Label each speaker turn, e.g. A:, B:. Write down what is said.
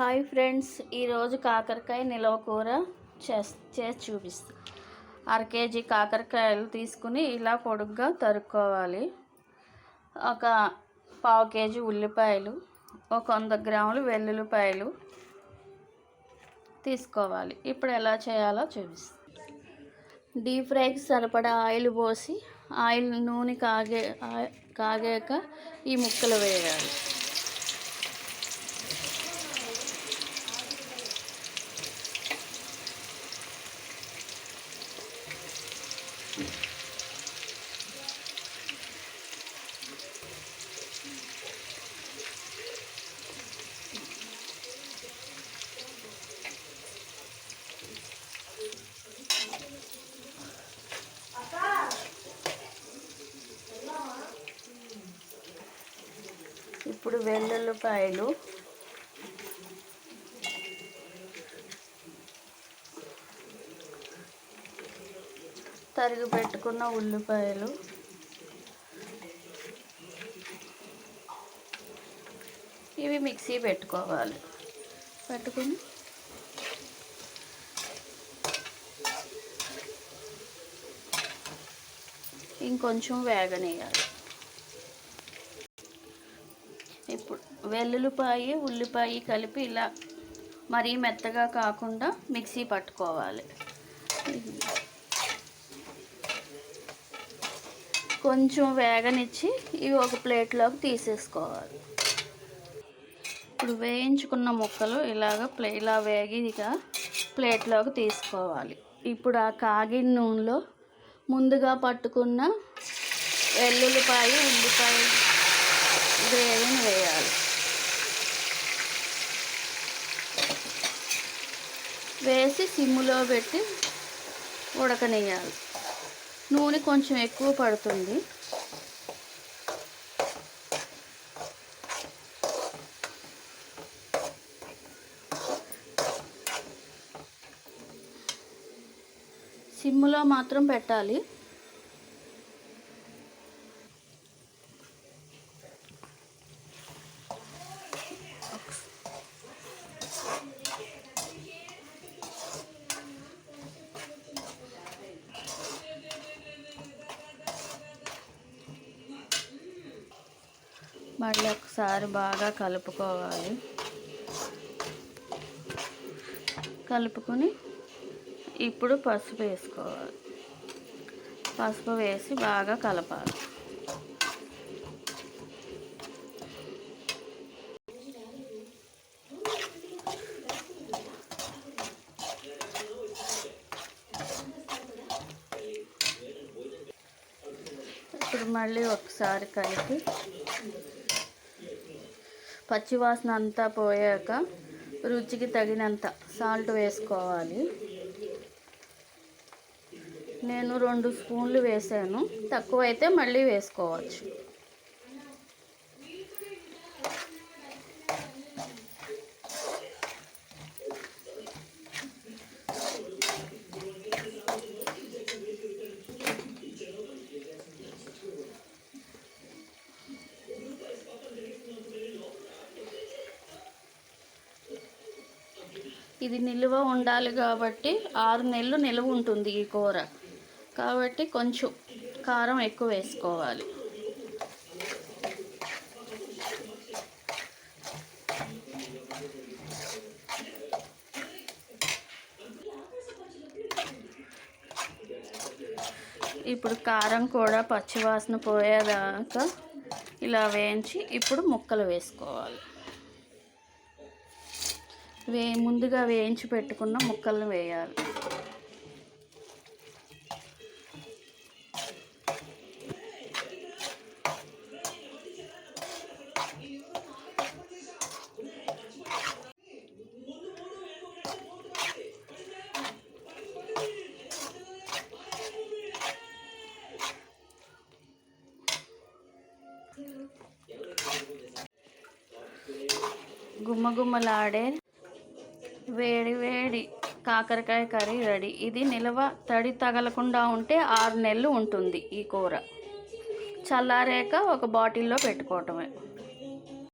A: Hi friends, ఈరోజు కాకరకాయ నిలవ కూర చేసి చూపిస్తా. అర కేజీ కాకరకాయలు తీసుకుని ఇలా పొడుగ్గా తరుక్కోవాలి. ఒక పావు కేజీ ఉల్లిపాయలు, ఒక 100 గ్రాములు వెల్లుల్లిపాయలు తీసుకోవాలి. ఇప్పుడు ఎలా చేయాలో చూపిస్తా. డీప్ ఫ్రైకి సరిపడా ఆయిల్ పోసి నూనె కాగాక ఈ ముక్కలు వేయాలి. ఇప్పుడు వెల్లుల్లిపాయలు, తరిగి పెట్టుకున్న ఉల్లిపాయలు, ఇవి మిక్సీ పెట్టుకోవాలి. పెట్టుకుని ఇంకొంచెం వేగనేయాలి. ఇప్పుడు వెల్లుల్లిపాయ ఉల్లిపాయ కలిపి ఇలా మరీ మెత్తగా కాకుండా మిక్సీ పట్టుకోవాలి. కొంచెం వేగనిచ్చి ఇవి ఒక ప్లేట్లోకి తీసేసుకోవాలి. ఇప్పుడు వేయించుకున్న ముక్కలు ఇలా వేగిగా ప్లేట్లోకి తీసుకోవాలి. ఇప్పుడు ఆ కాగిన నూనెలో ముందుగా పట్టుకున్న వెల్లుల్లిపాయ ఉల్లిపాయ గ్రేవీని వేయాలి. వేసి సిమ్ములో పెట్టి ఉడకనియాలి. నూనె కొంచెం ఎక్కువ పడుతుంది. సిమ్ములో మాత్రం పెట్టాలి. మళ్ళీ ఒకసారి బాగా కలుపుకోవాలి. కలుపుకొని ఇప్పుడు పసుపు వేసుకోవాలి. పసుపు వేసి బాగా కలపాలి. ఇప్పుడు మళ్ళీ ఒకసారి కలిపి పచ్చివాసన అంతా పోయాక రుచికి తగినంత సాల్ట్ వేసుకోవాలి. నేను 2 స్పూన్లు వేసాను. తక్కువైతే మళ్ళీ వేసుకోవచ్చు. ఇది నిల్వ ఉండాలి కాబట్టి 6 నెలలు నిల్వ ఉంటుంది ఈ కూర. కాబట్టి కొంచెం కారం ఎక్కువ వేసుకోవాలి. ఇప్పుడు కారం కూడా పచ్చివాసన పోయేదాకా ఇలా వేయించి ఇప్పుడు ముక్కలు వేసుకోవాలి. ముందుగా వేయించి పెట్టుకున్న ముక్కలను వేయాలి. గుమ్మగుమ్మలాడే వేడి వేడి కాకరకాయ కర్రీ రెడీ. ఇది నిల్వ తడి తగలకుండా ఉంటే 6 నెలలు ఉంటుంది ఈ కూర. చల్లారాక ఒక బాటిల్లో పెట్టుకోవటమే.